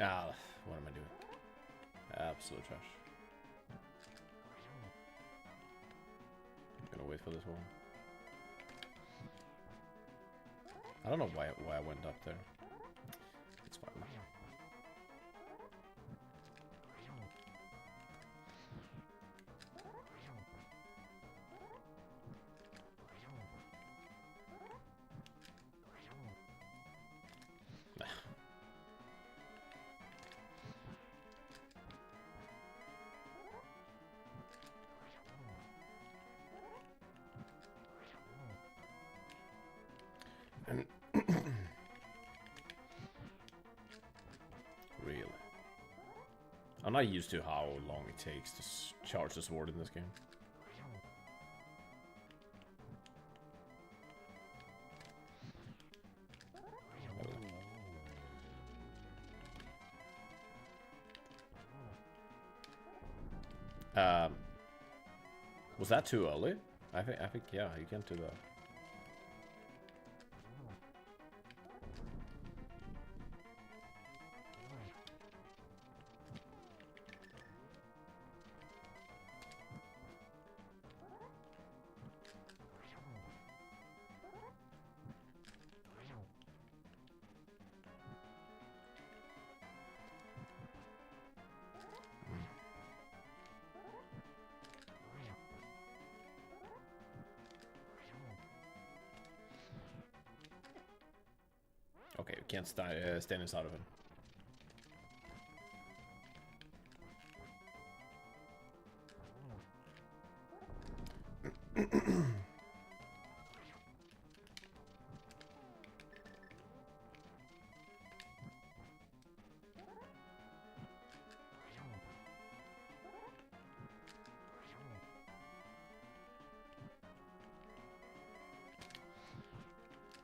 Ah, what am I doing? Absolute trash. I'm gonna wait for this one. I don't know why I went up there. It's fine. Really? I'm not used to how long it takes to charge the sword in this game. Was that too early? I think yeah, you can't do that. Okay, we can't stand inside of him.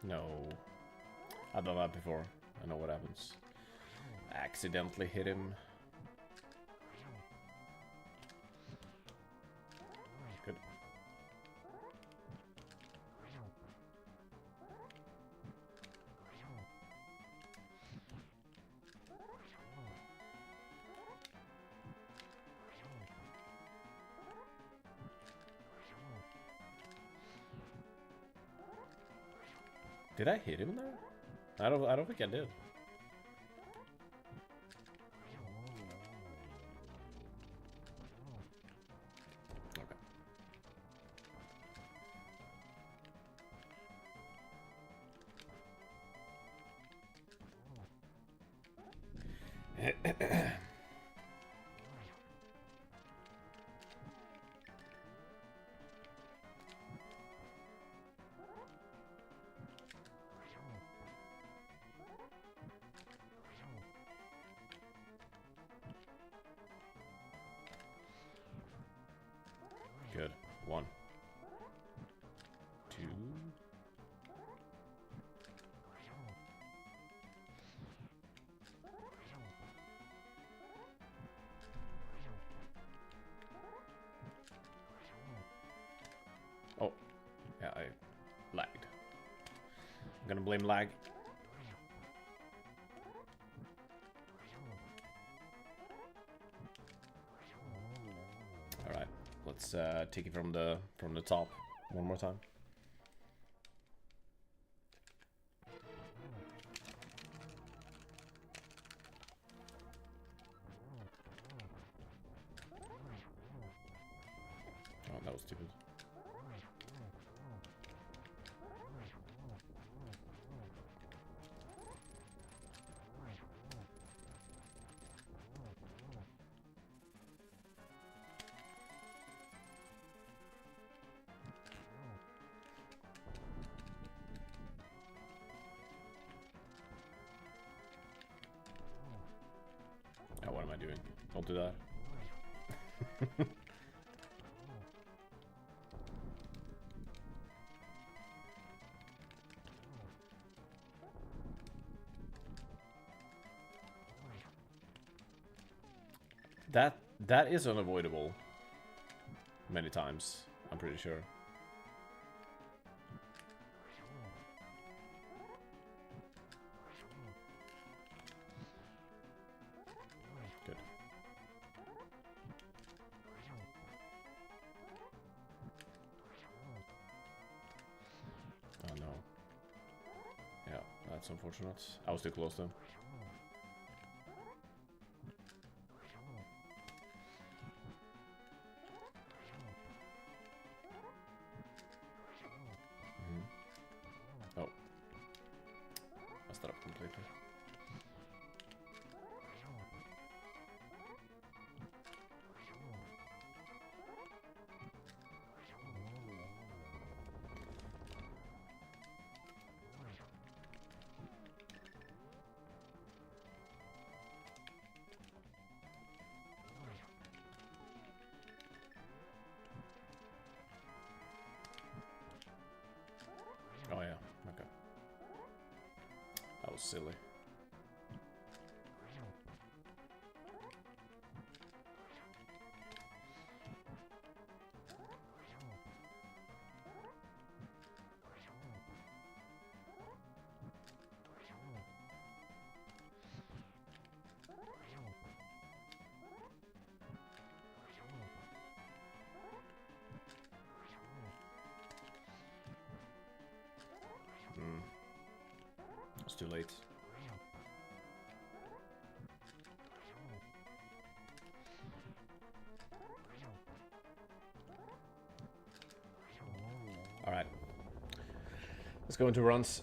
No. I've done that before. I know what happens. I accidentally hit him. Good. Did I hit him there? I don't think I did. Okay. Good. 1, 2. Oh, yeah, I lagged. I'm gonna blame lag. All right, let's take it from the top one more time. Oh, that was stupid. Oh, what am I doing? Don't do that. That is unavoidable. Many times, I'm pretty sure. That's unfortunate. I was too close though. Oh. Messed that up completely. Oh yeah, okay. That was silly. It's too late. Alright. Let's go into runs.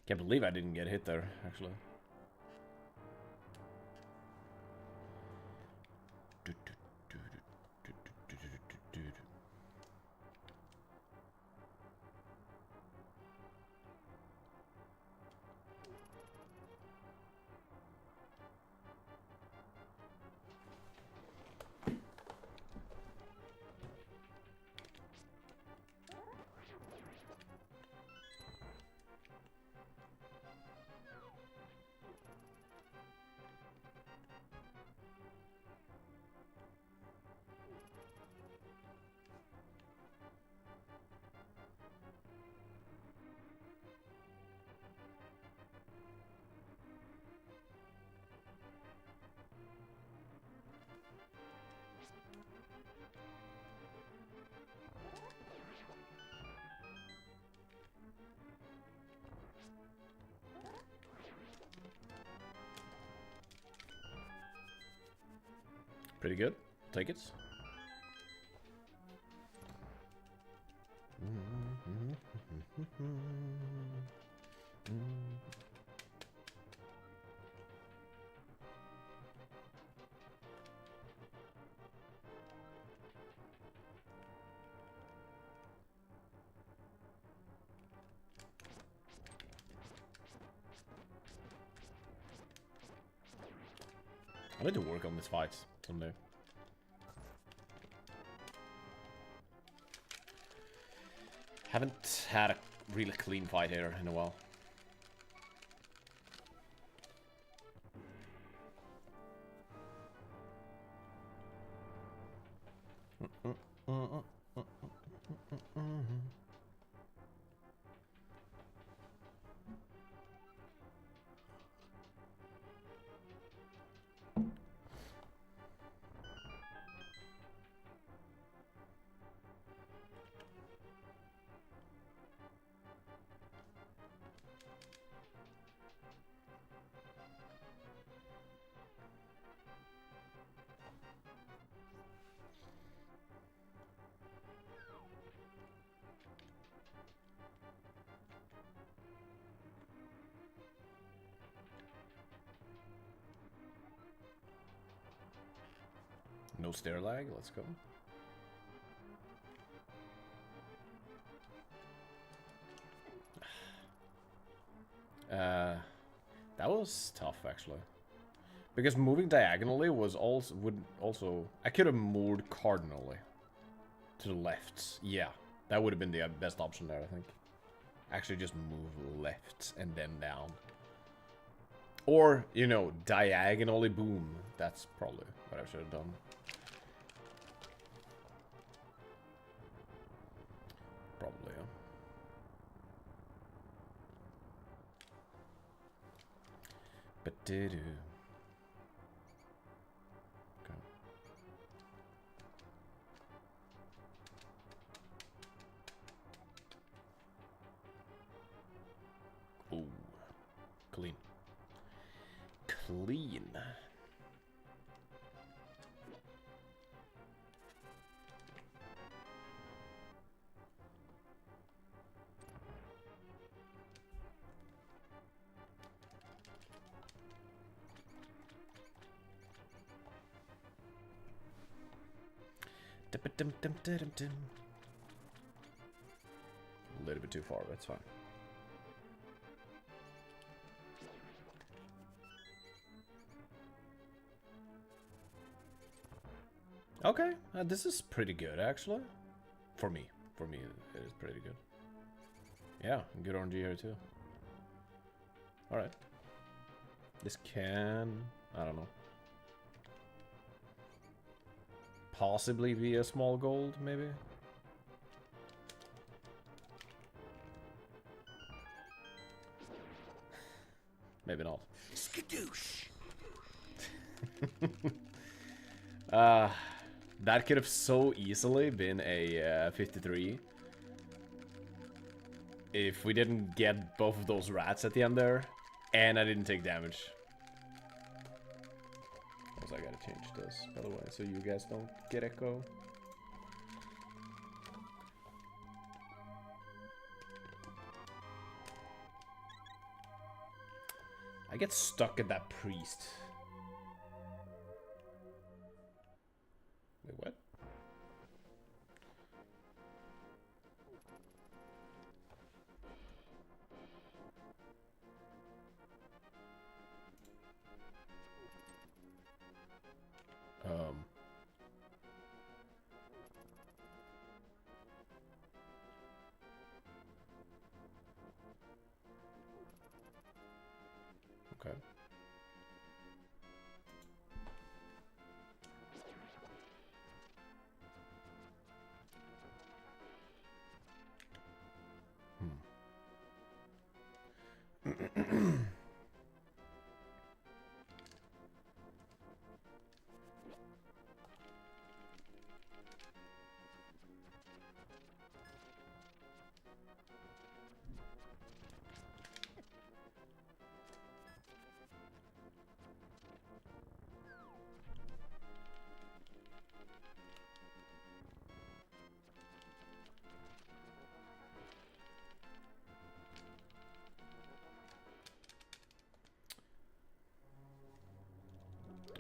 Can't believe I didn't get hit there, actually. Pretty good. Take it. I need to work on this fight someday. Haven't had a really clean fight here in a while. No stair lag, let's go. That was tough actually. Because moving diagonally was also I could have moved cardinally to the left. Yeah, that would have been the best option there, I think. Actually just move left and then down. Or, you know, diagonally boom. That's probably what I should have done. Probably, yeah. But did you? Okay. Ooh. Clean. Clean. A little bit too far, but it's fine. Okay, this is pretty good actually. For me, it is pretty good. Yeah, good RNG here too. All right, this can, I don't know, possibly be a small gold, maybe. Maybe not. Skadoosh. That could have so easily been a 53 if we didn't get both of those rats at the end there, and I didn't take damage. Also, I gotta change this, by the way, so you guys don't get echo. I get stuck at that priest. Wait, what? Okay.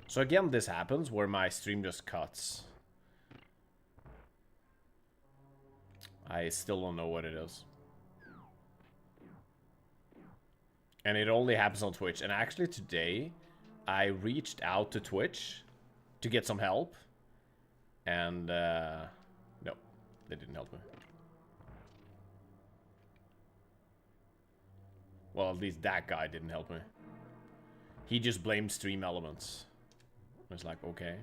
So again, this happens where my stream just cuts. I still don't know what it is. And it only happens on Twitch. And actually today, I reached out to Twitch to get some help. And, no, they didn't help me. Well, at least that guy didn't help me. He just blamed stream elements. I was like, okay.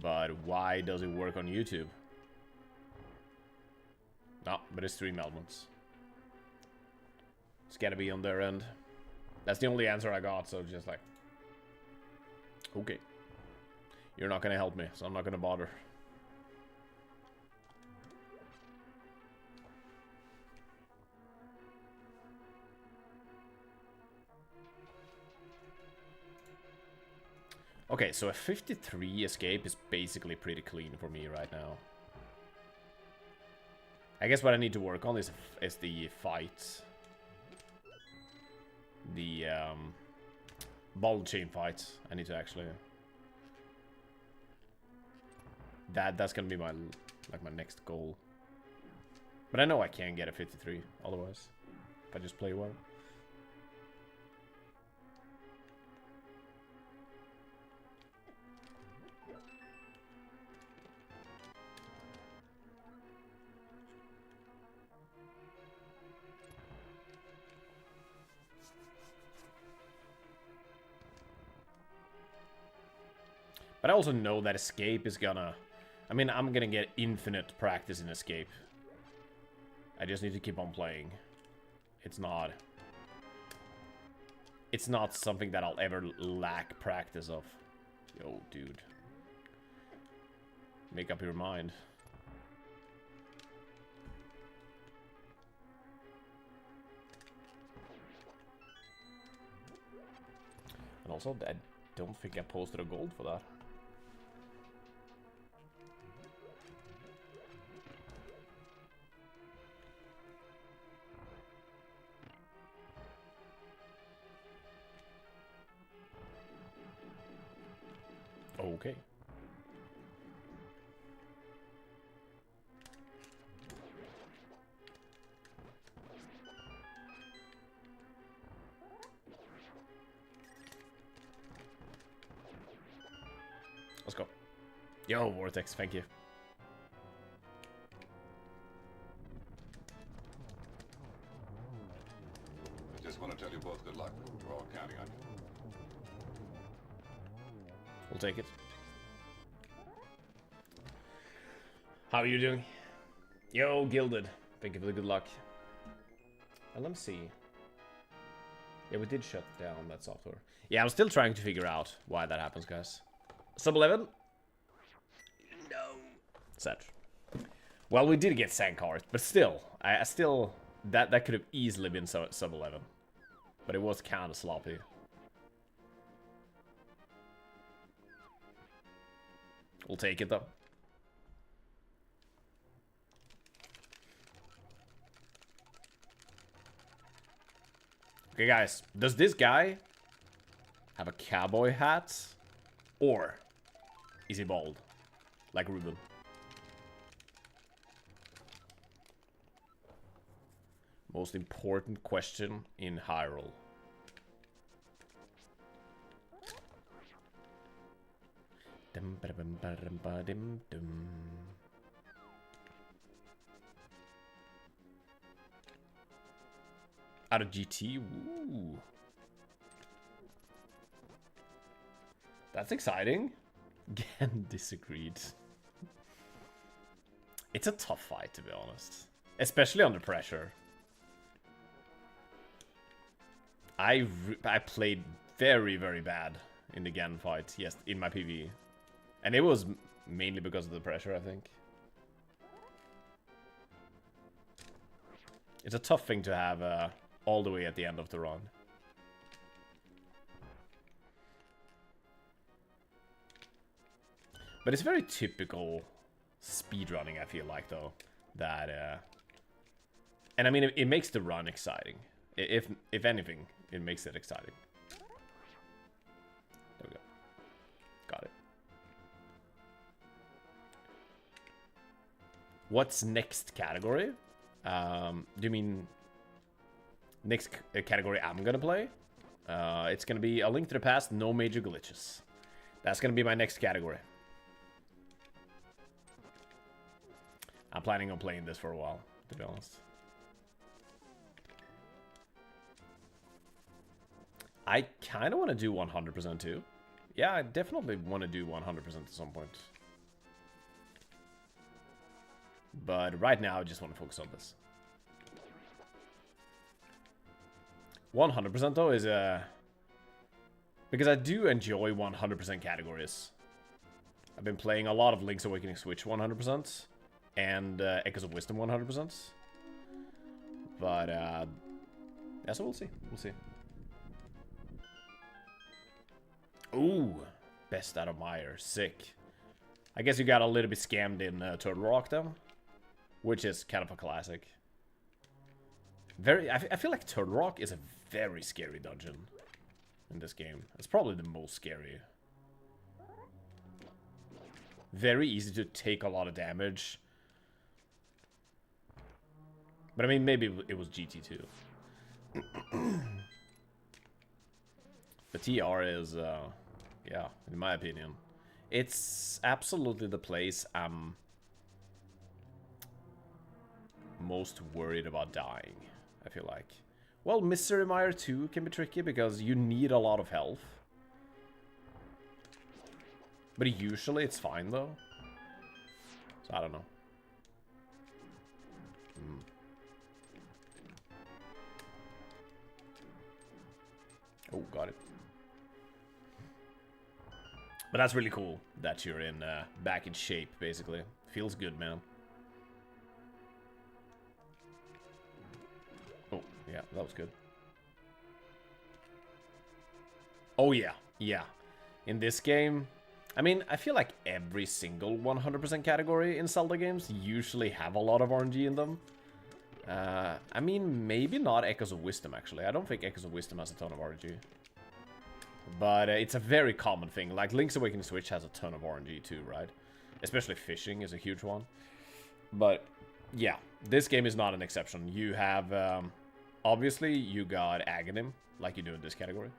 But why does it work on YouTube? No, but it's stream elements. It's gotta be on their end. That's the only answer I got, so just like... Okay. You're not gonna help me, so I'm not gonna bother. Okay, so a 53 escape is basically pretty clean for me right now. I guess what I need to work on is the fight. The ball chain fight. I need to actually... That's gonna be my next goal. But I know I can get a 53 otherwise. If I just play well. But I also know that escape is gonna... I mean, I'm gonna get infinite practice in escape. I just need to keep on playing. It's not something that I'll ever lack practice of. Yo, dude. Make up your mind. And also, I don't think I posted a gold for that. Okay. Let's go. Yo, Vortex, thank you. I just want to tell you both good luck. We're all counting on you. We'll take it. How are you doing? Yo, Gilded. Thank you for the good luck. And let me see. Yeah, we did shut down that software. Yeah, I'm still trying to figure out why that happens, guys. Sub 11? No. Sad. Well, we did get Sankart, but still, I still that could have easily been sub 11. But it was kind of sloppy. We'll take it though. Okay, guys, does this guy have a cowboy hat? Or is he bald? Like Ruben. Most important question in Hyrule. Out of GT? Ooh. That's exciting. Again, disagreed. It's a tough fight, to be honest. Especially under pressure. I played very, very bad in the Gan fight, yes, in my PvE. And it was mainly because of the pressure, I think. It's a tough thing to have all the way at the end of the run. But it's very typical speedrunning, I feel like, though. That, and I mean, it makes the run exciting. If anything, it makes it exciting. There we go. Got it. What's next category? Do you mean next category I'm gonna play? It's gonna be A Link to the Past, no major glitches. That's gonna be my next category. I'm planning on playing this for a while, to be honest. I kind of want to do 100% too. Yeah, I definitely want to do 100% at some point. But right now, I just want to focus on this. 100% though is because I do enjoy 100% categories. I've been playing a lot of Link's Awakening Switch 100% and Echoes of Wisdom 100%. But yeah, so we'll see. We'll see. Ooh, best out of Meyer, sick. I guess you got a little bit scammed in Turtle Rock though, which is kind of a classic. I feel like Turtle Rock is a very scary dungeon in this game. It's probably the most scary. Very easy to take a lot of damage. But I mean, maybe it was GT too. The TR is, yeah, in my opinion, it's absolutely the place I'm most worried about dying, I feel like. Well, Mystery Mire 2 can be tricky because you need a lot of health. But usually it's fine though. So I don't know. Oh, got it. But that's really cool that you're in back in shape, basically. Feels good, man. Oh, yeah, that was good. Oh, yeah, yeah. In this game, I mean, I feel like every single 100% category in Zelda games usually have a lot of RNG in them. I mean, maybe not Echoes of Wisdom, actually. I don't think Echoes of Wisdom has a ton of RNG. But it's a very common thing. Like, Link's Awakening Switch has a ton of RNG too, right? Especially fishing is a huge one. But, yeah, this game is not an exception. You have, obviously, you got Aghanim, like you do in this category.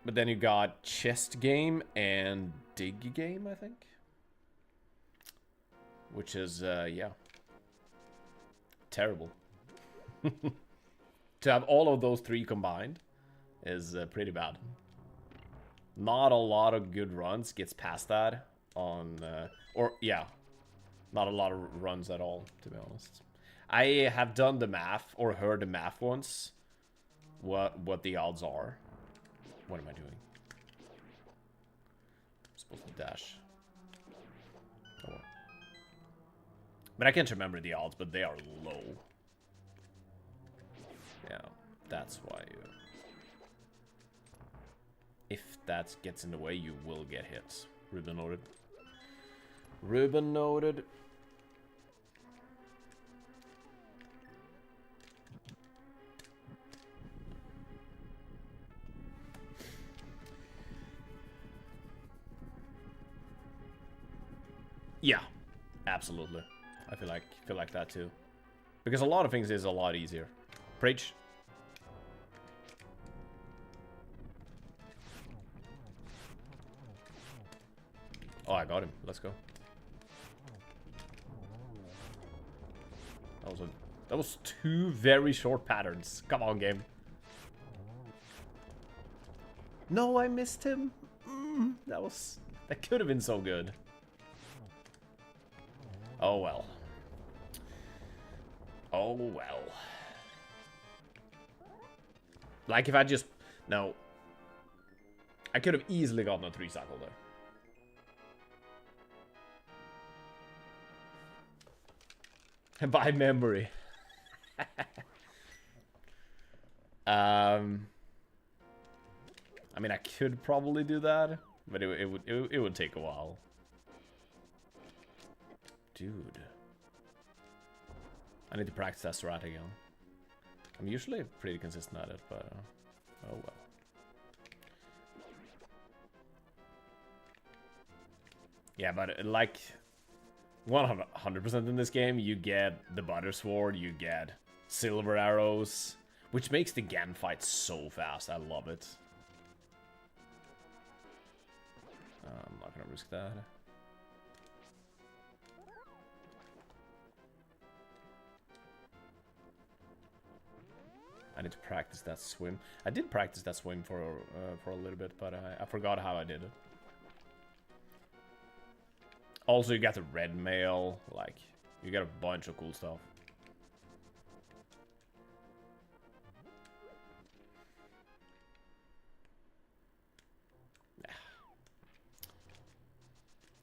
But then you got Chest Game and Dig Game, I think. Which is, yeah. Terrible. To have all of those three combined is pretty bad. Not a lot of good runs gets past that on, or yeah, not a lot of runs at all, to be honest. I have done the math, or heard the math once, what the odds are. What am I doing? I'm supposed to dash. Oh. But I can't remember the odds, but they are low. Yeah, that's why you... If that gets in the way, you will get hit. Ruben noted. Ruben noted. Yeah, absolutely. I feel like that too. Because a lot of things is a lot easier. Preach. Oh, I got him. Let's go. That was two very short patterns. Come on, game. No, I missed him. That could have been so good. Oh well. Oh well. Like if I just... No. I could have easily gotten a 3-cycle there. By memory. I mean, I could probably do that, but it would take a while. Dude. I need to practice that strat again. I'm usually pretty consistent at it, but oh well. Yeah, but like 100% in this game, you get the Butter Sword, you get Silver Arrows, Which makes the Gan fight so fast. I love it. I'm not gonna risk that. I need to practice that swim. I did practice that swim for a little bit, but I forgot how I did it. Also, you got the red mail. Like, you got a bunch of cool stuff.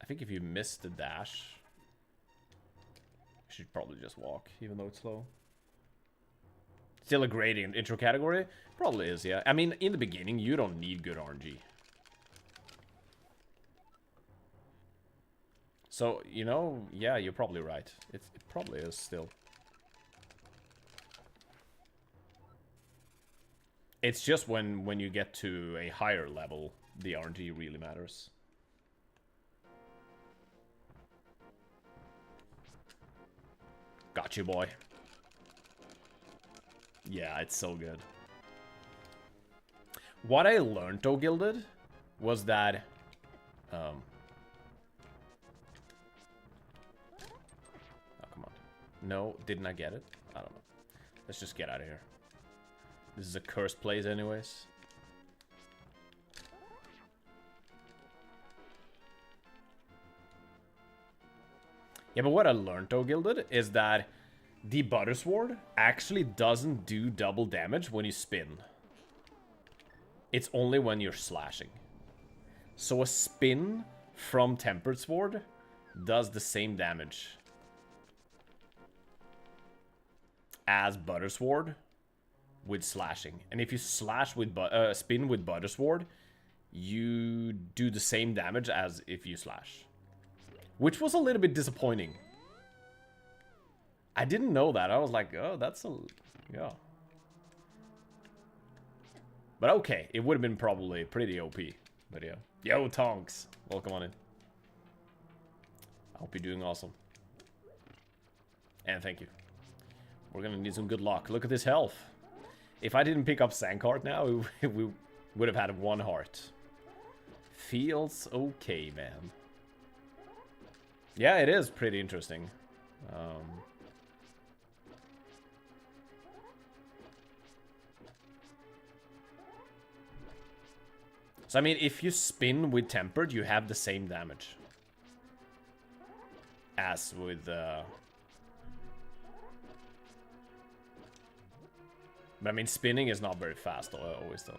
I think if you miss the dash, you should probably just walk, even though it's slow. Still a great intro category? Probably is, yeah. I mean, in the beginning, you don't need good RNG. So, you know, yeah, you're probably right. It probably is still. It's just when you get to a higher level, the RNG really matters. Got you, boy. Yeah, it's so good. What I learned, though, Gilded, was that... Oh, come on. No, didn't I get it? I don't know. Let's just get out of here. This is a cursed place anyways. Yeah, but what I learned, though, Gilded, is that the Butter Sword actually doesn't do double damage when you spin. It's only when you're slashing. So a spin from Tempered Sword does the same damage as Butter Sword with slashing. And if you slash with spin with Butter Sword, you do the same damage as if you slash. Which was a little bit disappointing. I didn't know that. I was like, oh, that's a... yeah. But okay, it would have been probably pretty OP. But yeah. Yo, Tonks. Welcome on in. I hope you're doing awesome. And thank you. We're gonna need some good luck. Look at this health. If I didn't pick up Sankart now, we would have had 1 heart. Feels okay, man. Yeah, it is pretty interesting. So, I mean, if you spin with Tempered, you have the same damage as with... But, I mean, spinning is not very fast, always, though.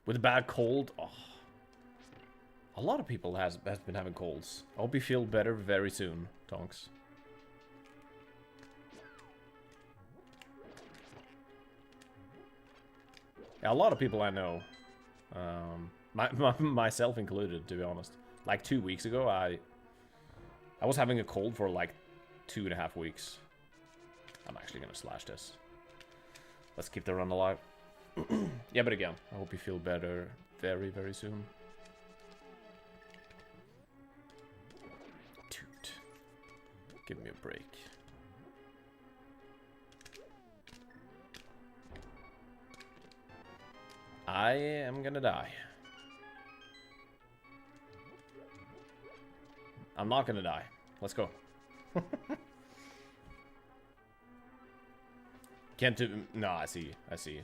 With a bad cold, oh. A lot of people has been having colds. I hope you feel better very soon, Tonks. Yeah, a lot of people I know, myself included, to be honest. Like 2 weeks ago, I was having a cold for like 2.5 weeks. I'm actually gonna slash this. Let's keep the run alive. Yeah, but again, I hope you feel better very, very soon. Toot. Give me a break. I am gonna die. I'm not gonna die. Let's go. Can't do... No, I see. I see.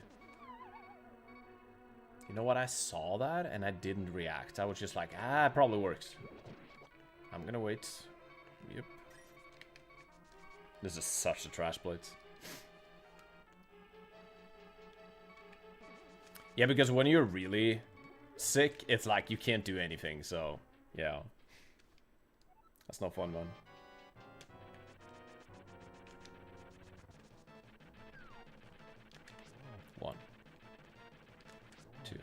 You know what? I saw that and I didn't react. I was just like, ah, it probably works. I'm gonna wait. Yep. This is such a trash plate. Yeah, because when you're really sick, it's like you can't do anything, so yeah. That's no fun, man. One. 2.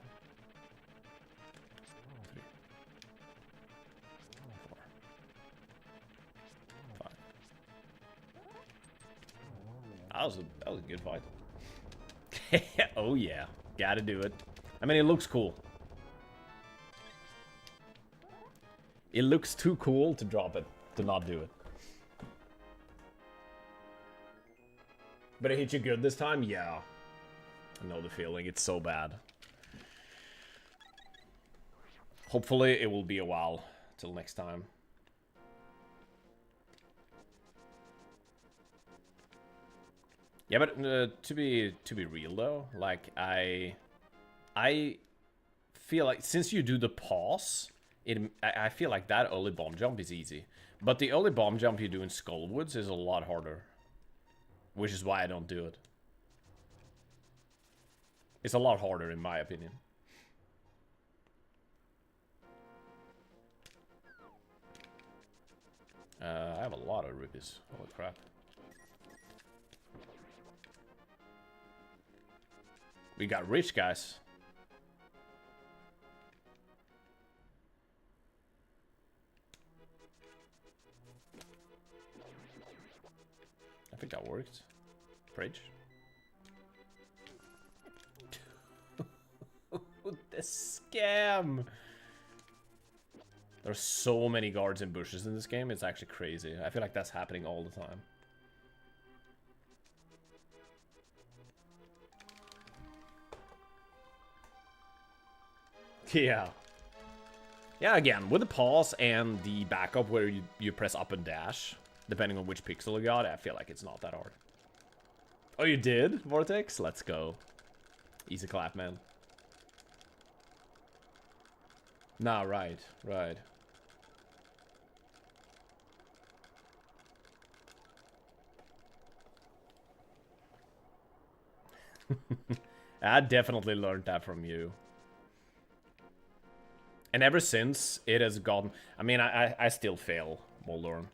3. 4. 5. that was a good fight. Oh yeah, gotta do it. I mean, it looks cool. It looks too cool to drop it, to not do it. But it hit you good this time? Yeah. I know the feeling, it's so bad. Hopefully it will be a while till next time. Yeah, but to be real though, like I feel like since you do the pause, I feel like that early bomb jump is easy. But the early bomb jump you do in Skullwoods is a lot harder. Which is why I don't do it. It's a lot harder in my opinion. I have a lot of rupees. Holy crap. We got rich, guys. I think that worked. Bridge. The scam! There's so many guards and bushes in this game, it's actually crazy. I feel like that's happening all the time. Yeah. Yeah, again, with the pause and the backup where you press up and dash, depending on which pixel you got, I feel like it's not that hard. Oh, you did, Vortex? Let's go. Easy clap, man. Nah, right. I definitely learned that from you. And ever since, it has gotten... I mean, I still fail Moldorm.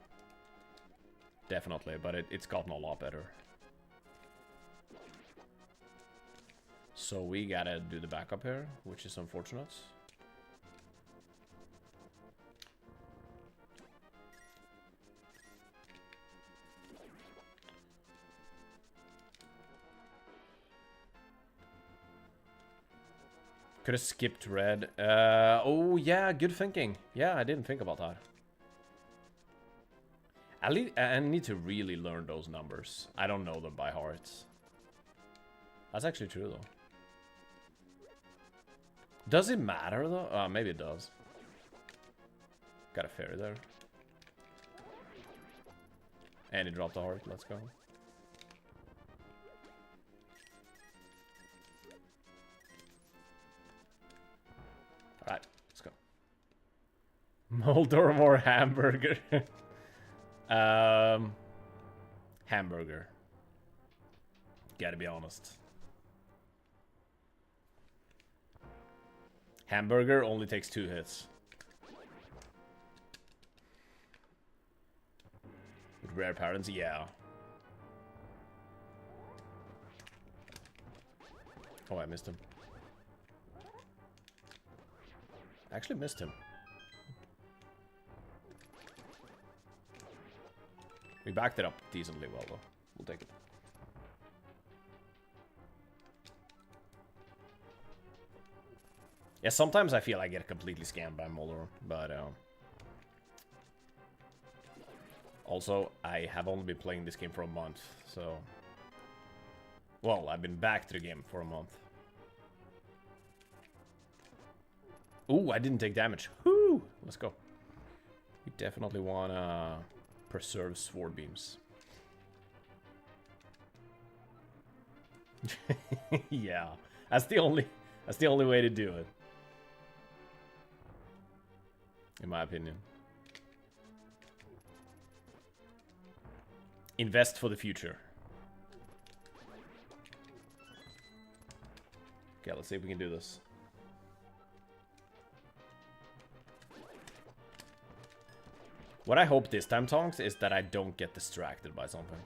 Definitely, but it's gotten a lot better. So we gotta do the backup here, which is unfortunate. Could have skipped red. Oh yeah, good thinking. Yeah, I didn't think about that. I need to really learn those numbers. I don't know them by heart. That's actually true though. Does it matter though? Maybe it does. Got a fairy there. And he dropped a heart. Let's go. Alright, let's go. Moldorm or hamburger? Hamburger. Gotta be honest. Hamburger only takes 2 hits. With rare parents, yeah. Oh, I missed him. I actually missed him. We backed it up decently well, though. We'll take it. Yeah, sometimes I feel I get completely scammed by Moldorm, but also, I have only been playing this game for a month, so... Well, I've been back to the game for a month. Ooh, I didn't take damage. Whoo! Let's go. We definitely want to preserve sword beams. Yeah, that's the only way to do it. In my opinion. Invest for the future. Okay, let's see if we can do this. What I hope this time, Tonks, is that I don't get distracted by something.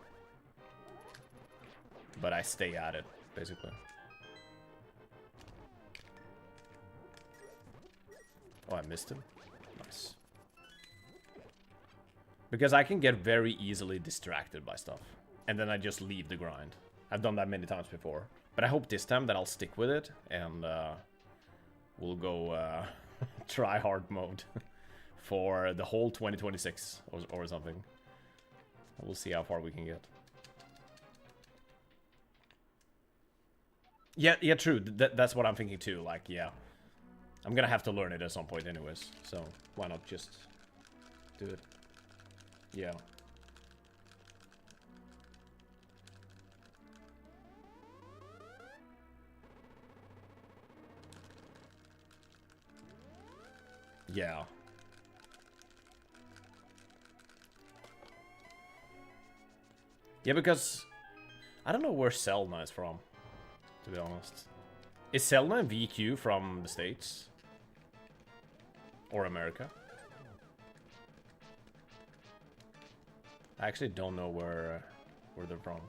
But I stay at it, basically. Oh, I missed him. Nice. Because I can get very easily distracted by stuff. And then I just leave the grind. I've done that many times before. But I hope this time that I'll stick with it, and we'll go try hard mode for the whole 2026 or something. We'll see how far we can get. Yeah, true. That's what I'm thinking too. Like, yeah. I'm gonna have to learn it at some point anyways. So, why not just do it? Yeah. Yeah. Yeah, because I don't know where Selma is from, to be honest. Is Selma and VQ from the States? Or America? I actually don't know where they're from.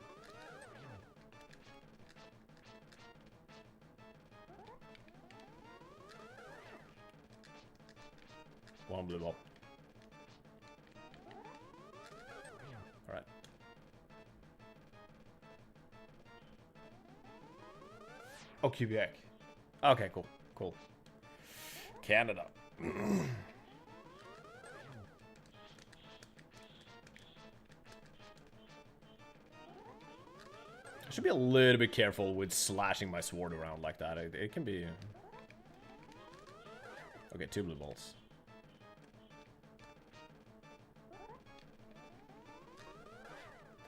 One blew up. Alright. Oh, Quebec. Okay, cool. Cool. Canada. I should be a little bit careful with slashing my sword around like that. It can be... Okay, 2 blue balls.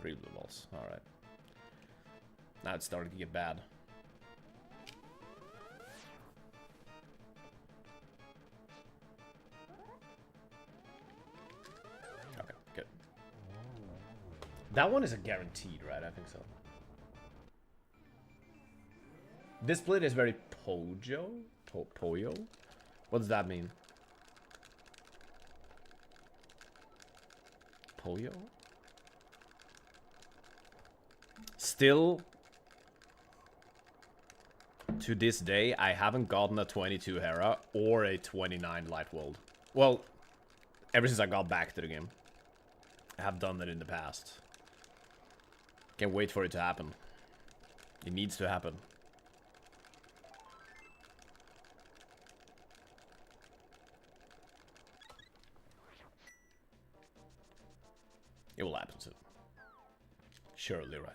Three blue balls. Alright. Now it's starting to get bad. Okay, good. That one is a guaranteed, right? I think so. This split is very pojo? Poyo? What does that mean? Poyo? Still, to this day, I haven't gotten a 22 Hera or a 29 Light World. Well, ever since I got back to the game. I have done that in the past. Can't wait for it to happen. It needs to happen. It will happen soon. Surely, right?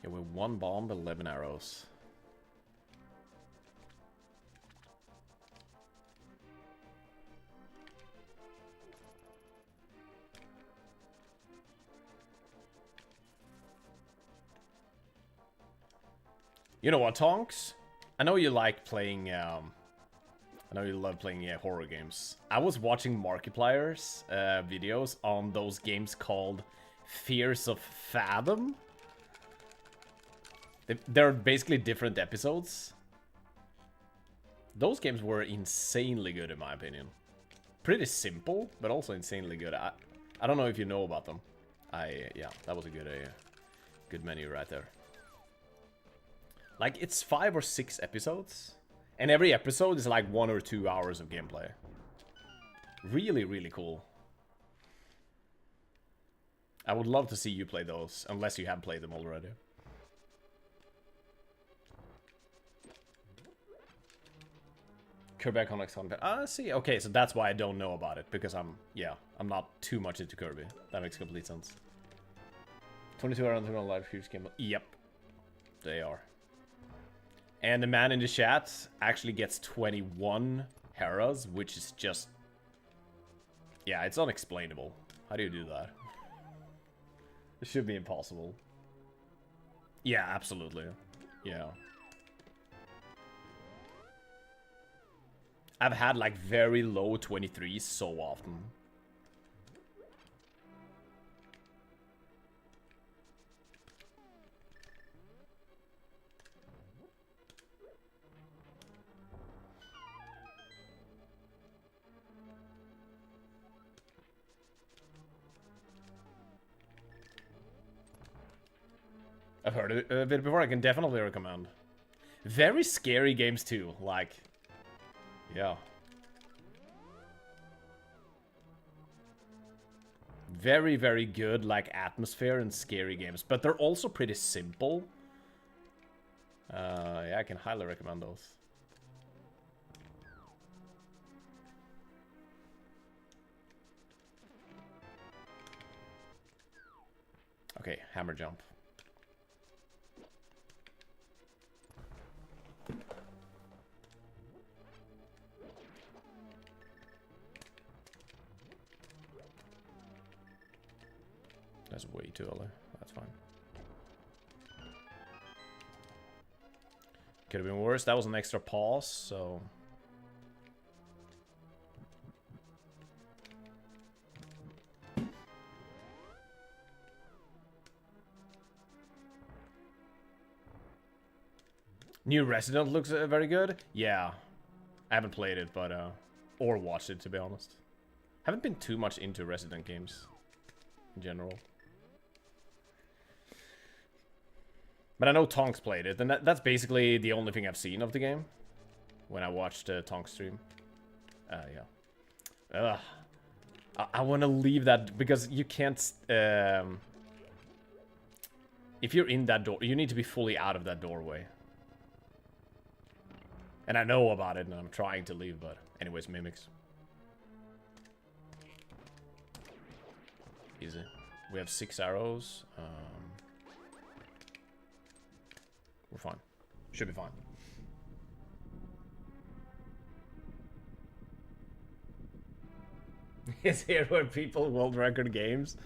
Yeah, with 1 bomb, 11 arrows. You know what, Tonks? I know you like playing, I know you love playing horror games. I was watching Markiplier's videos on those games called Fears of Fathom. They're basically different episodes. Those games were insanely good in my opinion. Pretty simple, but also insanely good. I don't know if you know about them. Yeah, that was a good menu right there. Like, it's 5 or 6 episodes. And every episode is like 1 or 2 hours of gameplay. Really, really cool. I would love to see you play those, unless you have played them already. Kirby Iconics content. Ah, see. Okay, so that's why I don't know about it, because I'm not too much into Kirby. That makes complete sense. 22 hours on live huge game. Yep. They are. And the man in the chat actually gets 21 Heras, which is just... Yeah, it's unexplainable. How do you do that? It should be impossible. Yeah, absolutely. Yeah. I've had like very low 23s so often. I've heard of it before. I can definitely recommend. Very scary games too. Like, yeah. very, very good, like, atmosphere and scary games. But they're also pretty simple. Yeah, I can highly recommend those. Okay, hammer jump. That's way too early. That's fine. Could have been worse. That was an extra pause, so... New Resident looks very good. Yeah. I haven't played it, but... or watched it, to be honest. Haven't been too much into Resident games. In general. But I know Tonks played it, and that's basically the only thing I've seen of the game. When I watched Tonks stream. Yeah. I want to leave that, because you can't... if you're in that door, you need to be fully out of that doorway. And I know about it, and I'm trying to leave, but... Anyways, mimics. Easy. We have 6 arrows. We're fine. Should be fine. Is here where people world record games?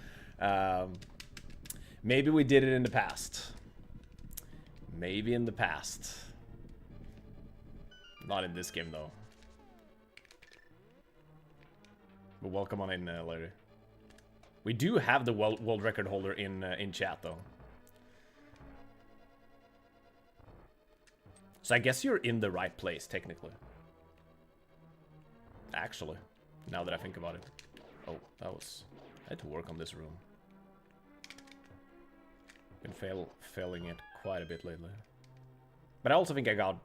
Maybe we did it in the past. Maybe in the past. Not in this game, though. But welcome on in, Larry. We do have the world record holder in chat, though. So I guess you're in the right place, technically. Actually, now that I think about it. Oh, that was... I had to work on this room. Been failing it quite a bit lately. But I also think I got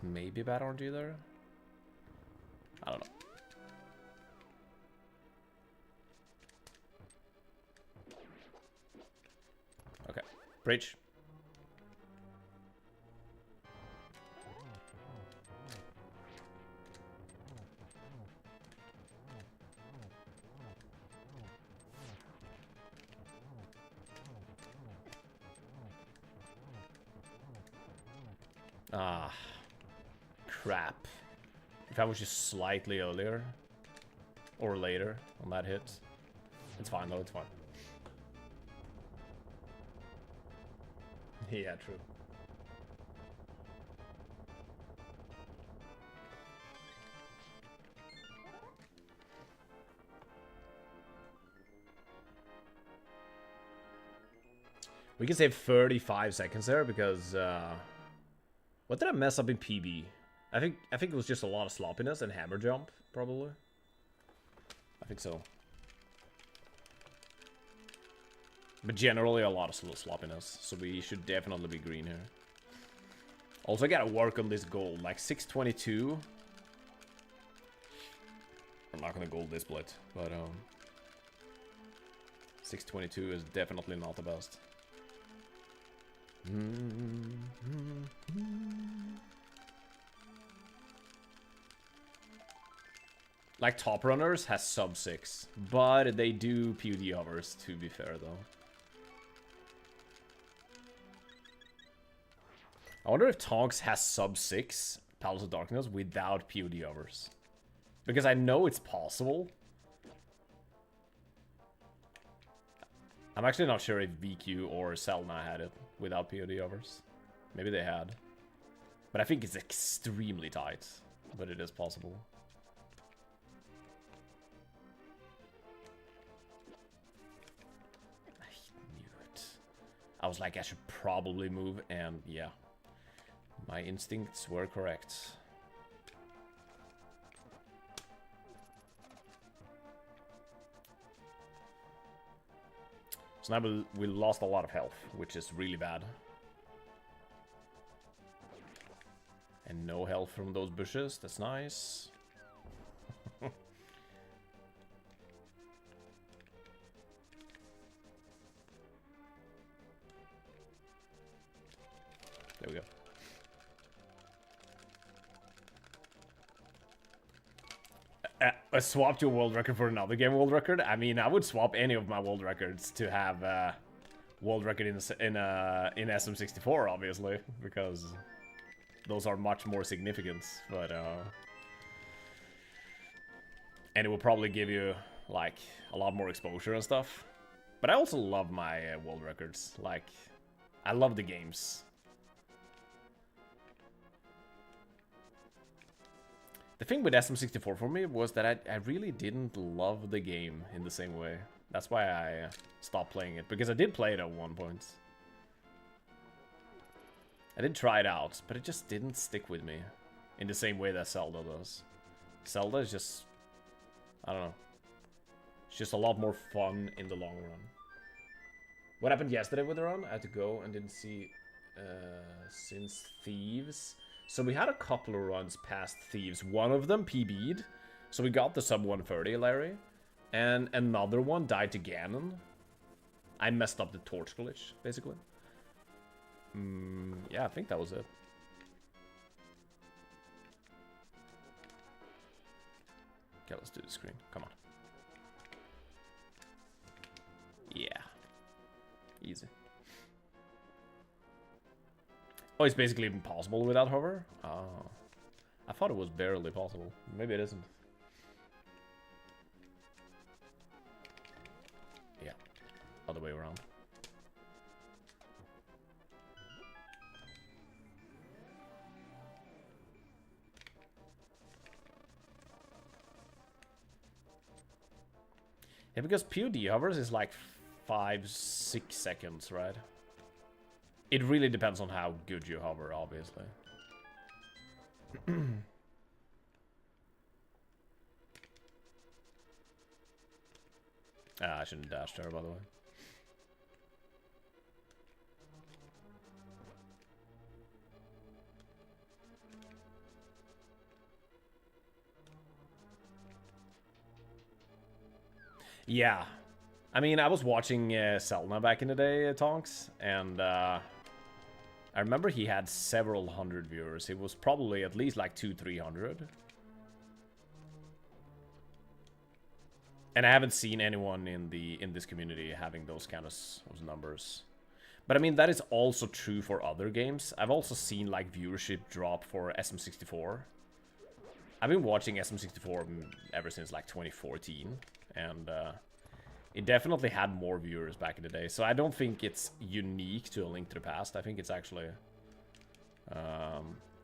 maybe bad RNG there. I don't know. Okay, bridge. Ah, crap. If I was just slightly earlier or later on that hit. It's fine though, it's fine. Yeah, true. We can save 35 seconds there because what did I mess up in PB? I think it was just a lot of sloppiness and hammer jump, probably. I think so. But generally a lot of sloppiness, so we should definitely be green here. Also, I gotta work on this gold, like 622. I'm not gonna gold this split, but 622 is definitely not the best. Like Top Runners has sub 6, but they do PUD hovers, to be fair though. I wonder if Tonks has sub 6 Palace of Darkness without PUD hovers. Because I know it's possible. I'm actually not sure if VQ or Selna had it without POD hovers. Maybe they had. But I think it's extremely tight. But it is possible. I knew it. I was like, I should probably move, and yeah. My instincts were correct. So now we lost a lot of health, which is really bad. And no health from those bushes, that's nice. we go. I swapped your world record for another game world record. I mean, I would swap any of my world records to have world record in SM64, obviously, because those are much more significant. But and it will probably give you like a lot more exposure and stuff. But I also love my world records. Like, I love the games. The thing with SM64 for me was that I really didn't love the game in the same way. That's why I stopped playing it, because I did play it at one point. I did try it out, but it just didn't stick with me in the same way that Zelda does. Zelda is just, I don't know, it's just a lot more fun in the long run. What happened yesterday with the run? I had to go and didn't see since Thieves. So we had a couple of runs past Thieves. One of them PB'd. So we got the sub 130, Larry. And another one died to Ganon. I messed up the torch glitch, basically. Yeah, I think that was it. Okay, let's do the screen. Come on. Yeah. Easy. Oh, it's basically impossible without hover? Oh. I thought it was barely possible. Maybe it isn't. Yeah. Other way around. Yeah, because POD hovers is like 5-6 seconds, right? It really depends on how good you hover, obviously. I shouldn't dash there, by the way. Yeah. I mean, I was watching Selna back in the day, Tonks, and I remember he had several hundred viewers. It was probably at least like 200-300. And I haven't seen anyone in this community having those kind of numbers. But I mean, that is also true for other games. I've also seen like viewership drop for SM64. I've been watching SM64 ever since like 2014, and it definitely had more viewers back in the day. So I don't think it's unique to A Link to the Past. I think it's actually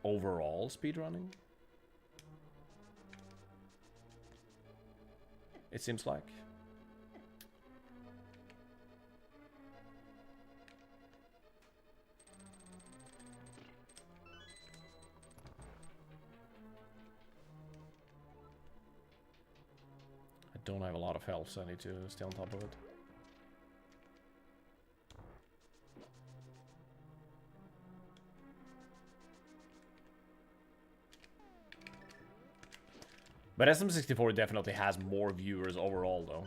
overall speedrunning. It seems like. I don't have a lot of health, so I need to stay on top of it. But SM64 definitely has more viewers overall, though.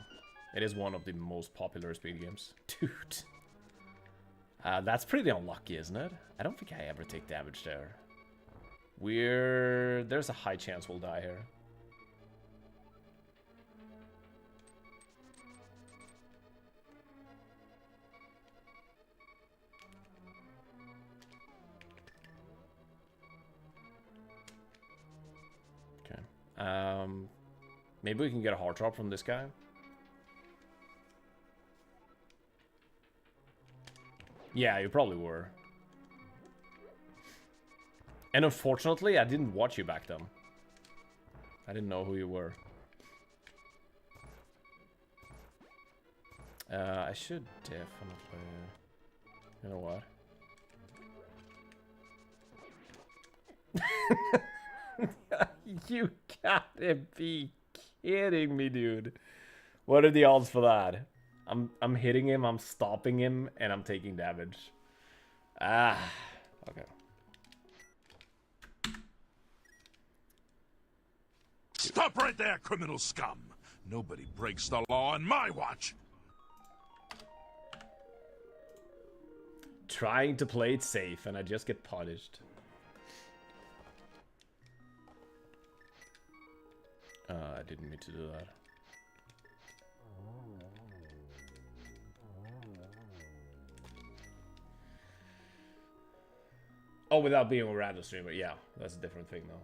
It is one of the most popular speed games. Dude. That's pretty unlucky, isn't it? I don't think I ever take damage there. There's a high chance we'll die here. Maybe we can get a heart drop from this guy. Yeah, you probably were. And unfortunately, I didn't watch you back then. I didn't know who you were. I should definitely... You know what? You gotta be kidding me, dude. What are the odds for that? I'm hitting him, I'm stopping him, and I'm taking damage. Ah, okay. Stop right there, criminal scum! Nobody breaks the law on my watch! trying to play it safe and I just get punished. I didn't mean to do that. Oh, without being a random streamer, yeah, that's a different thing though.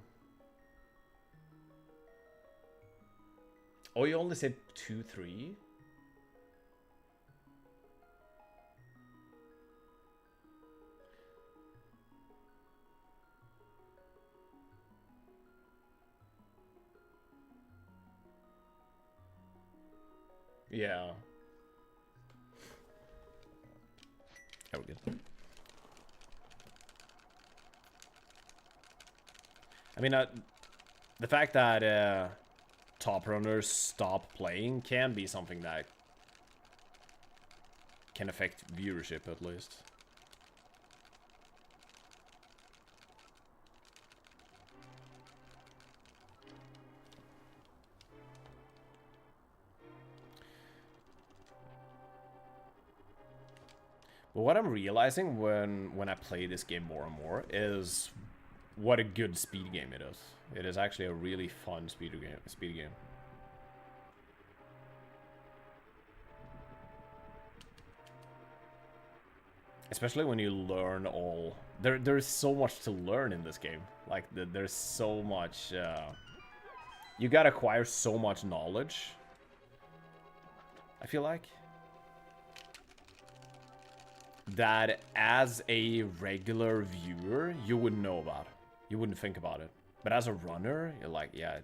Oh, you only said 2-3? Yeah. Oh, we're good. I mean, the fact that top runners stop playing can be something that can affect viewership at least. But what I'm realizing when I play this game more and more is what a good speed game it is. It is actually a really fun speed game. Especially when you learn all... There's so much to learn in this game. Like, there's so much... you gotta acquire so much knowledge, I feel like. That as a regular viewer, you wouldn't know about. You wouldn't think about it. But as a runner, you're like, yeah.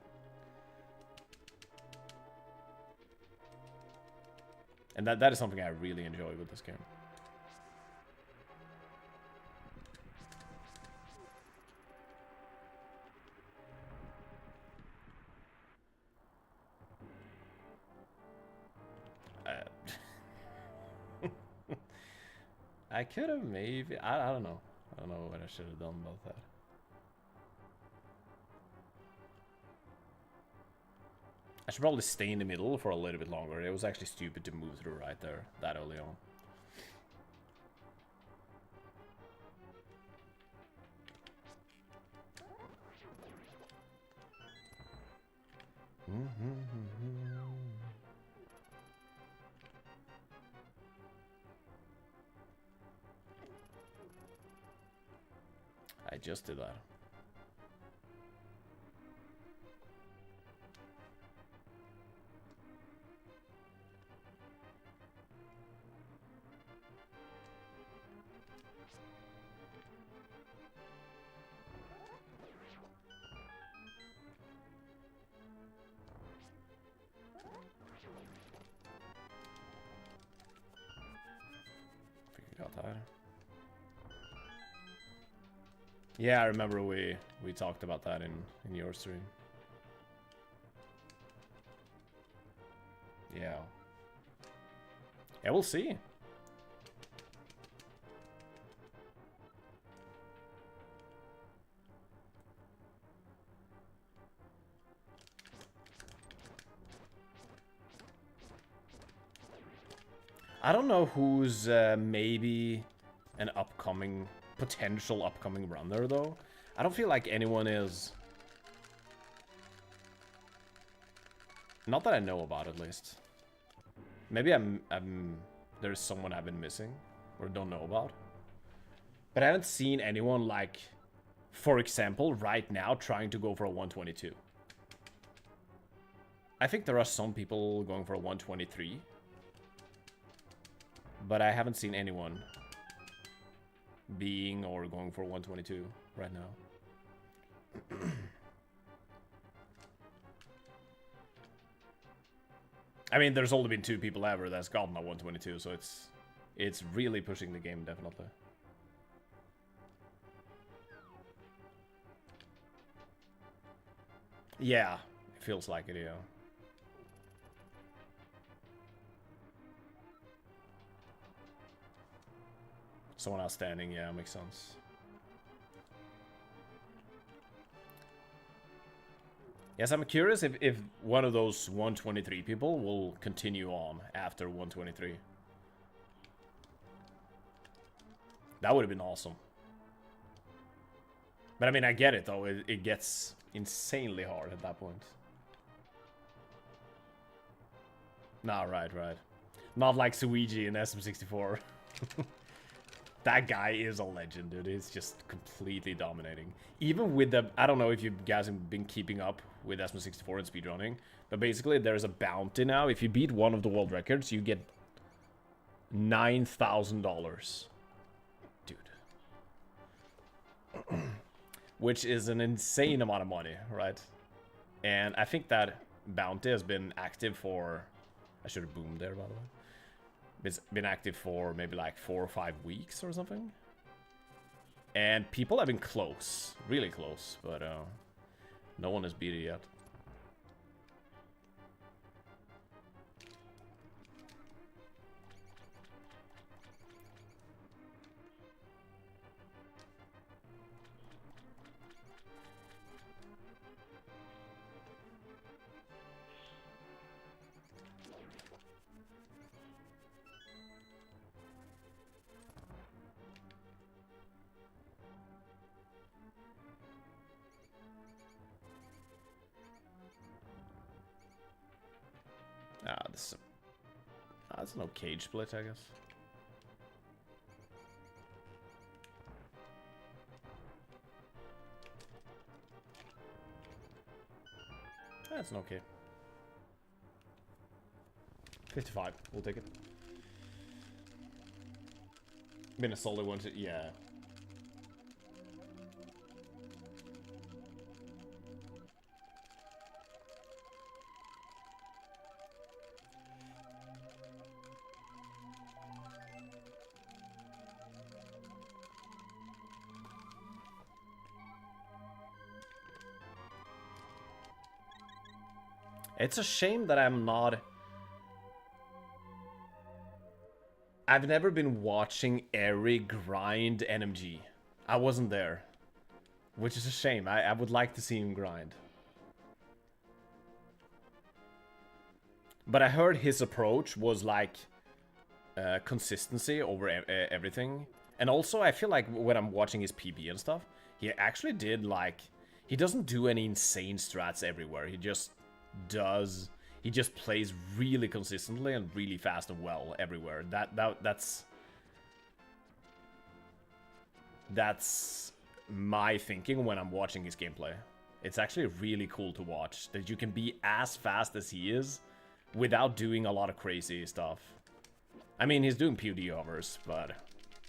And that is something I really enjoy with this game. I could have maybe... I don't know. I don't know what I should have done about that. I should probably stay in the middle for a little bit longer. It was actually stupid to move through right there that early on. I just did that. Got that. Yeah, I remember we talked about that in your stream. Yeah. Yeah, we'll see. I don't know who's maybe an potential upcoming runner though. I don't feel like anyone is. Not that I know about, at least. Maybe there's someone I've been missing or don't know about. But I haven't seen anyone, like, for example, right now trying to go for a 122. I think there are some people going for a 123. But I haven't seen anyone being or going for 122 right now. I mean, there's only been 2 people ever that's gotten a 122, so it's really pushing the game, definitely. Yeah, it feels like it, yeah. Someone outstanding, yeah, makes sense. Yes, I'm curious if one of those 123 people will continue on after 123. That would have been awesome. But I mean, I get it though. It gets insanely hard at that point. Nah, right. Not like Suigi in SM64. That guy is a legend, dude. He's just completely dominating. Even with the... I don't know if you guys have been keeping up with SM64 and speedrunning, but basically there's a bounty now. If you beat one of the world records, you get $9,000. Dude. Which is an insane amount of money, right? And I think that bounty has been active for... I should have boomed there, by the way. It's been active for maybe like 4 or 5 weeks or something. And people have been close, really close, but no one has beat it yet. That's no cage split, I guess. That's an okay. 55, we'll take it. Been a solid one to, yeah. It's a shame that I'm not... I've never been watching Eri grind NMG. I wasn't there. Which is a shame. I would like to see him grind. But I heard his approach was like... consistency over everything. And also I feel like when I'm watching his PB and stuff, he actually did like... He doesn't do any insane strats everywhere. He just plays really consistently and really fast and well everywhere. That's my thinking when I'm watching his gameplay. It's actually really cool to watch that you can be as fast as he is without doing a lot of crazy stuff. I mean, he's doing POD hovers, but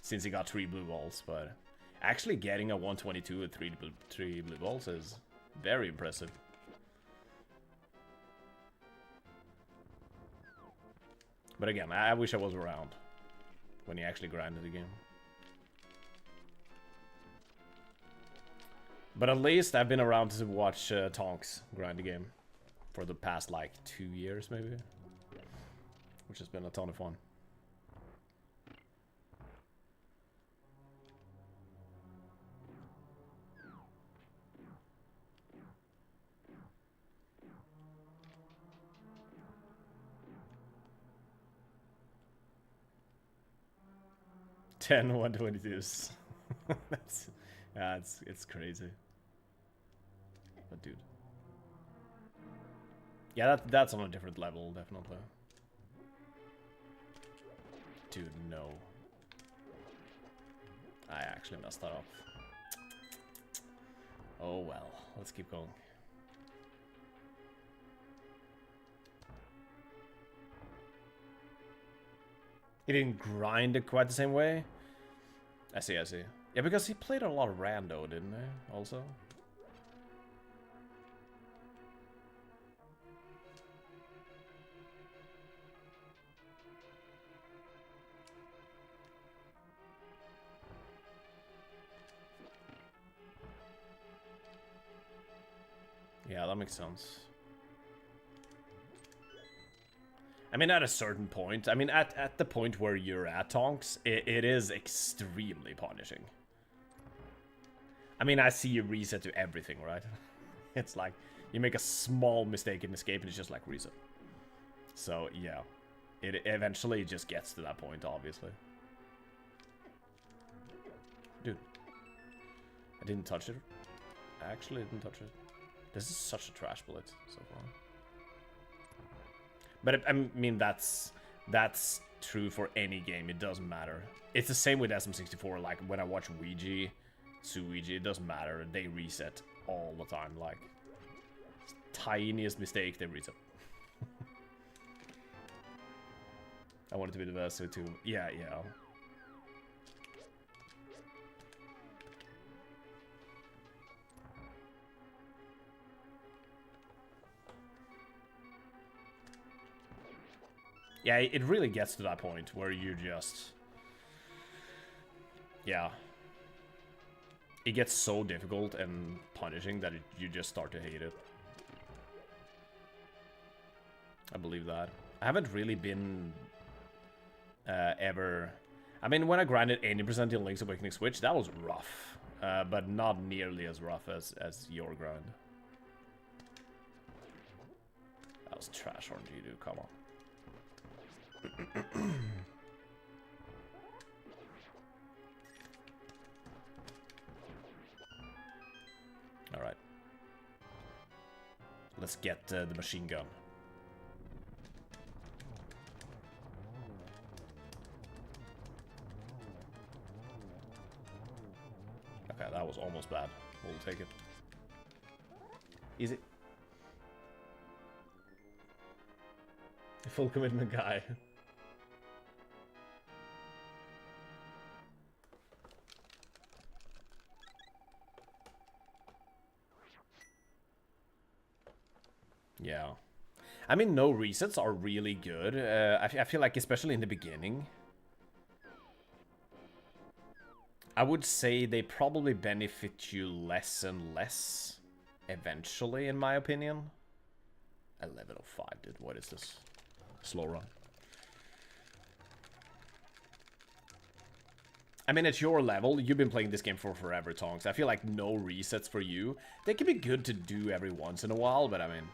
since he got 3 blue balls, but actually getting a 122 with 3 blue balls is very impressive. But again, I wish I was around when he actually grinded the game. But at least I've been around to watch Tonks grind the game for the past like 2 years maybe, which has been a ton of fun. Ten 122s. That's, yeah, it's crazy. But dude, yeah, that's on a different level, definitely. Dude, no. I actually messed that up. Oh well, let's keep going. He didn't grind it quite the same way. I see. Yeah, because he played a lot of rando, didn't he? Also. Yeah, that makes sense. I mean, at a certain point, I mean, at the point where you're at, Tonks, it is extremely punishing. I mean, I see you reset to everything, right? It's like, you make a small mistake in escape and it's just like reset. So, yeah. It eventually just gets to that point, obviously. I didn't touch it. I actually didn't touch it. This is such a trash bullet so far. But I mean, that's true for any game. It doesn't matter. It's the same with SM64. Like when I watch Ouija, Suigi, it doesn't matter. They reset all the time. Like tiniest mistake, they reset. I want it to be the best too. Yeah, yeah. Yeah, it really gets to that point where you just... Yeah. It gets so difficult and punishing that you just start to hate it. I believe that. I haven't really been... ever... I mean, when I grinded 80% in Link's Awakening Switch, that was rough. But not nearly as rough as your grind. That was trash RNG, dude. Come on. All right. Let's get the machine gun. Okay, that was almost bad. We'll take it. Easy. Full commitment guy. Yeah. I mean, no resets are really good. I feel like, especially in the beginning, I would say they probably benefit you less and less eventually, in my opinion. 11:05, dude. What is this? Slow run. I mean, at your level, you've been playing this game for forever, Tonks. I feel like no resets for you. They can be good to do every once in a while, but I mean,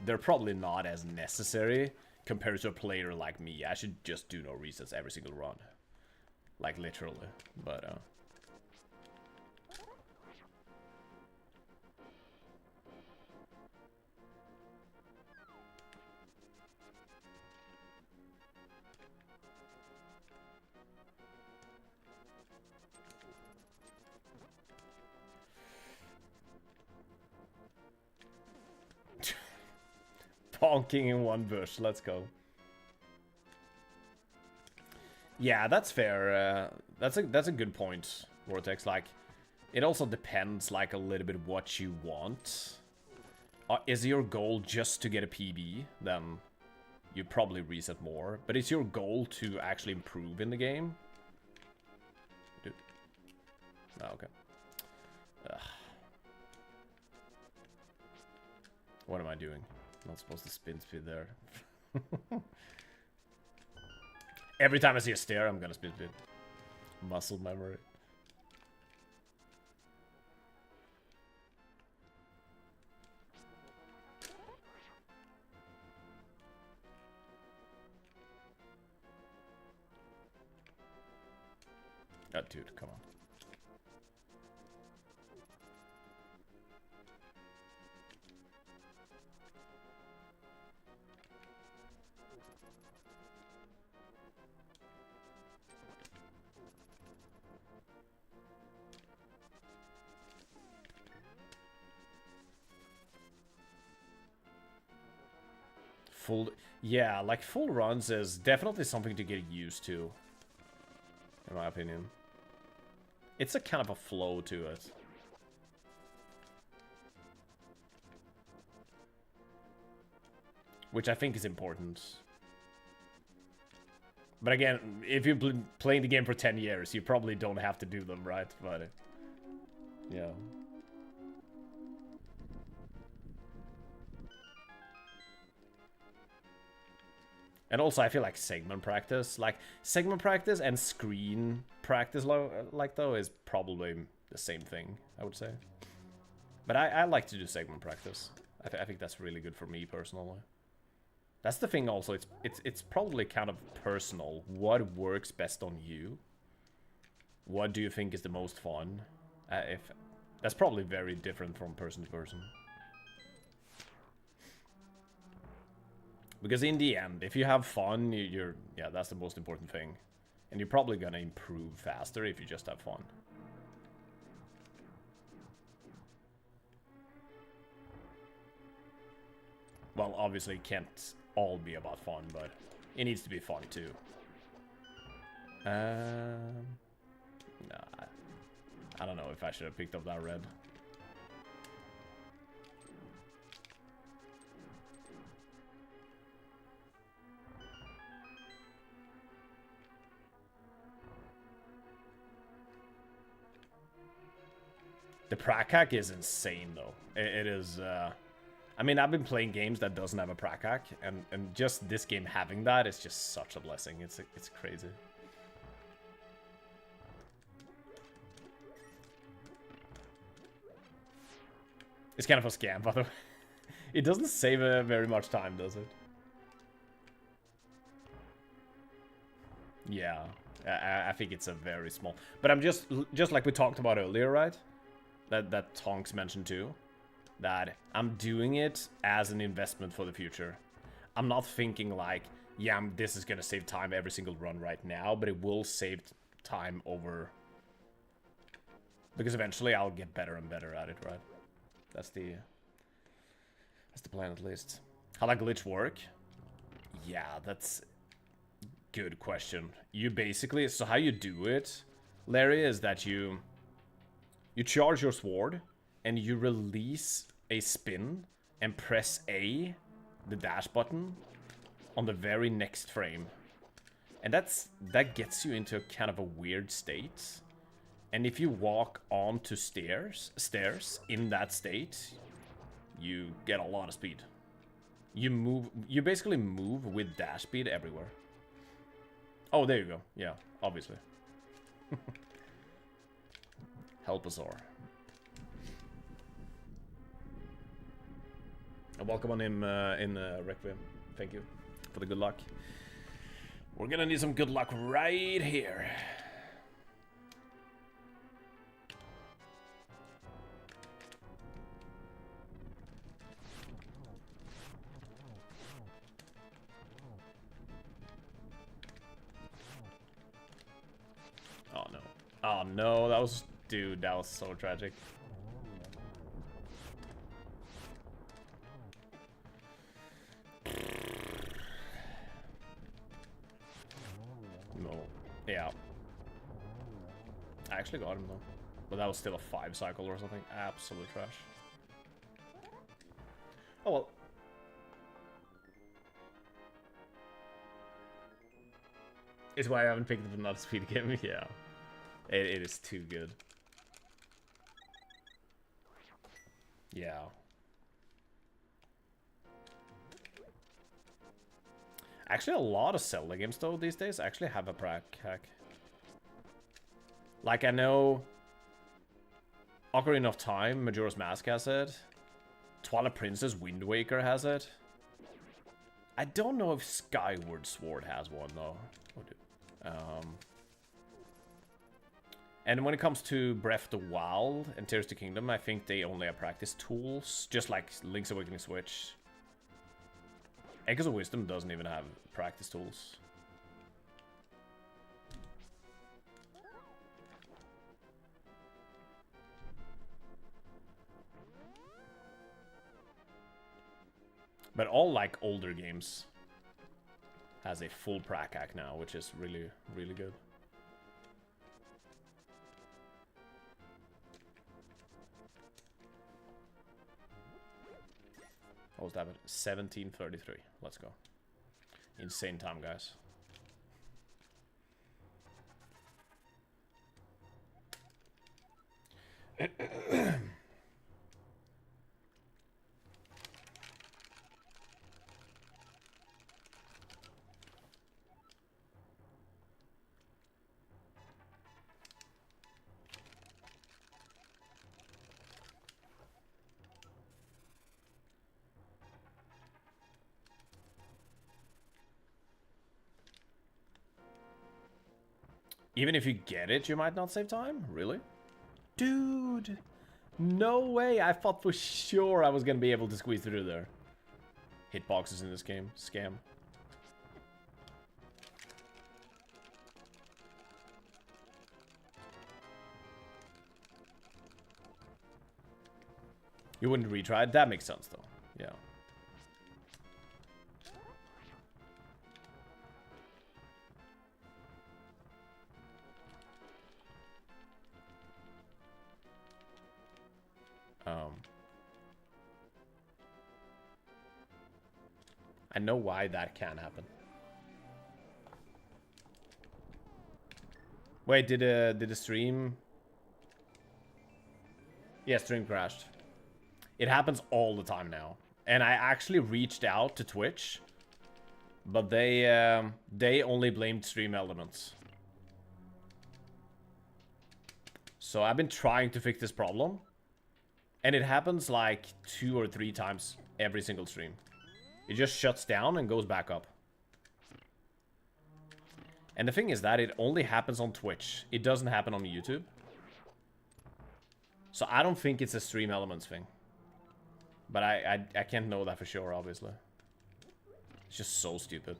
they're probably not as necessary compared to a player like me. I should just do no resets every single run. Like, literally. But, bonking in one bush, let's go. Yeah, that's fair. That's a good point, Vortex. Like, it also depends, like, a little bit what you want. Is your goal just to get a PB? Then you probably reset more. But is your goal to actually improve in the game? Dude. Oh, okay. Ugh. What am I doing? Not supposed to spin speed there. Every time I see a stair, I'm gonna spin speed. Muscle memory. Oh, dude, come on. Yeah, like full runs is definitely something to get used to, in my opinion. It's a kind of a flow to it. Which I think is important. But again, if you've been playing the game for 10 years, you probably don't have to do them, right? But, yeah. And also, I feel like segment practice and screen practice, like though, is probably the same thing, I would say. But I like to do segment practice. I think that's really good for me personally. That's the thing. Also, it's probably kind of personal. What works best on you? What do you think is the most fun? That's probably very different from person to person. Because in the end, if you have fun, you're yeah, that's the most important thing. And you're probably gonna improve faster if you just have fun. Well, obviously it can't all be about fun, but it needs to be fun too. Nah, I don't know if I should have picked up that red. The prac hack is insane, though. It is, I mean, I've been playing games that doesn't have a prac hack, and just this game having that is just such a blessing. It's crazy. It's kind of a scam, by the way. It doesn't save very much time, does it? Yeah, I think it's a very small. But I'm just like we talked about earlier, right? That Tonks mentioned too. That I'm doing it as an investment for the future. I'm not thinking like, yeah, this is gonna save time every single run right now, but it will save time over. Because eventually I'll get better and better at it, right? That's the plan at least. How that glitch work? Yeah, that's good question. You basically, so how you do it, Larry, is that you charge your sword and you release a spin and press A, the dash button, on the very next frame. And that gets you into kind of a weird state. And if you walk onto stairs in that state, you get a lot of speed. You basically move with dash speed everywhere. Oh, there you go. Yeah, obviously. Help us all. And welcome on him in Requiem. Thank you for the good luck. We're gonna need some good luck right here. Oh no. Oh no, that was... Dude, that was so tragic. No. Yeah. I actually got him though. But that was still a 5 cycle or something. Absolute trash. Oh well. It's why I haven't picked up another speed game. Yeah. It is too good. Yeah. Actually, a lot of Zelda games, though, these days actually have a prac hack. Like, I know Ocarina of Time, Majora's Mask has it. Twilight Princess, Wind Waker has it. I don't know if Skyward Sword has one, though. Oh, dude. And when it comes to Breath of the Wild and Tears of the Kingdom, I think they only have practice tools, just like Link's Awakening Switch. Echoes of Wisdom doesn't even have practice tools. But all like older games has a full prac hack now, which is really, really good. What was that? 17:33. Let's go. Insane time, guys. Even if you get it, you might not save time? Really? Dude! No way! I thought for sure I was gonna be able to squeeze through there. Hitboxes in this game. Scam. You wouldn't retry it? That makes sense, though. Yeah. I know why that can happen. Wait, did the stream? Yeah, stream crashed. It happens all the time now. And I actually reached out to Twitch, but they only blamed stream elements. So I've been trying to fix this problem, and it happens like 2 or 3 times every single stream. It just shuts down and goes back up. And the thing is that it only happens on Twitch. It doesn't happen on YouTube. So I don't think it's a stream elements thing. But I can't know that for sure, obviously. It's just so stupid.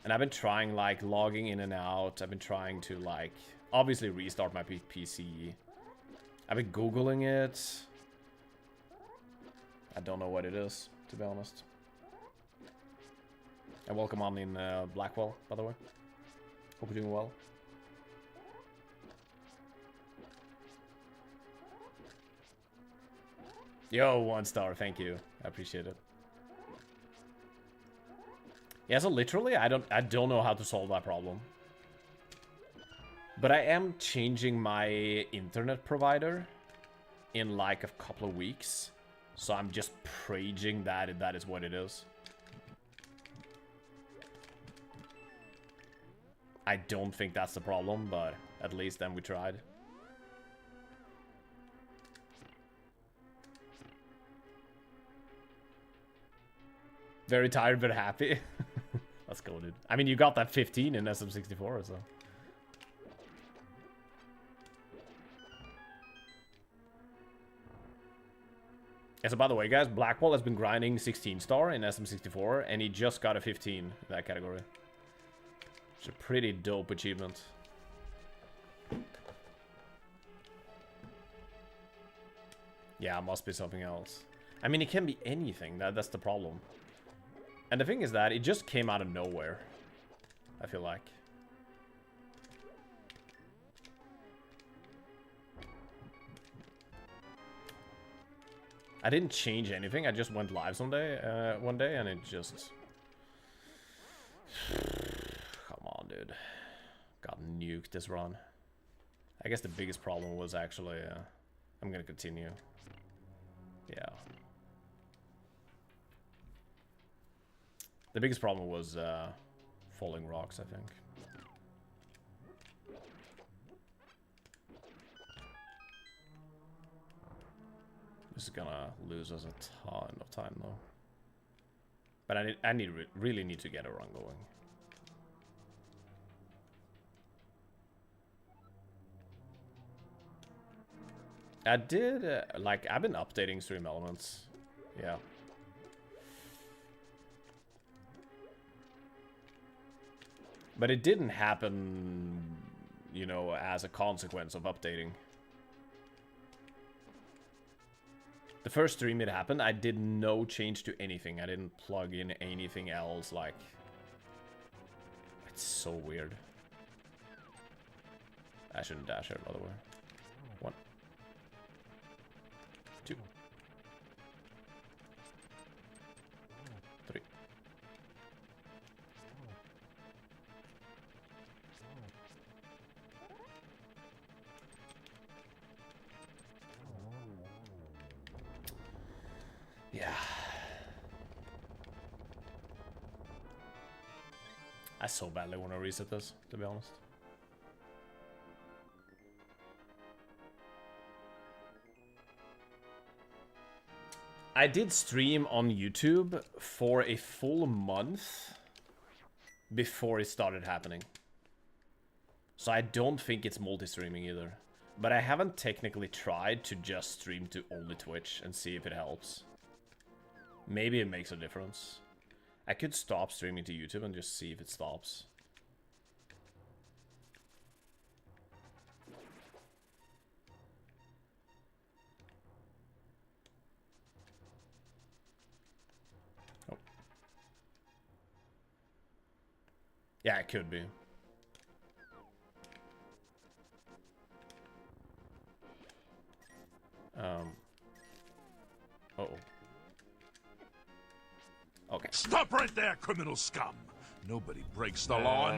And I've been trying, like, logging in and out. I've been trying to, like, obviously restart my PC. I've been Googling it. I don't know what it is, to be honest. And welcome on in Blackwell, by the way. Hope you're doing well. Yo, 1 star, thank you. I appreciate it. Yeah, so literally, I don't know how to solve that problem. But I am changing my internet provider in like a couple of weeks. So I'm just praying that that is what it is. I don't think that's the problem, but at least then we tried. Very tired but happy. Let's go, dude. I mean, you got that 15 in SM64, so. Yeah, so by the way, guys, Blackwell has been grinding 16 star in SM64, and he just got a 15 in that category. It's a pretty dope achievement. Yeah, it must be something else. I mean, it can be anything. That's the problem. And the thing is that it just came out of nowhere, I feel like. I didn't change anything. I just went live one day, and it just... Come on, dude. Got nuked this run. I guess the biggest problem was actually... I'm gonna continue. Yeah. The biggest problem was falling rocks, I think. This is gonna lose us a ton of time, though. But I really need to get a run going. I did, like, I've been updating stream elements. Yeah. But it didn't happen, you know, as a consequence of updating. The first stream it happened, I did no change to anything. I didn't plug in anything else, like... It's so weird. I shouldn't dash here, by the way. 1, 2, 3. Yeah. I so badly want to reset this, to be honest. I did stream on YouTube for a full month before it started happening. So I don't think it's multi-streaming either. But I haven't technically tried to just stream to only Twitch and see if it helps. Maybe it makes a difference. I could stop streaming to YouTube and just see if it stops. Oh. Yeah, it could be. Uh-oh. Okay. Stop right there, criminal scum! Nobody breaks the law.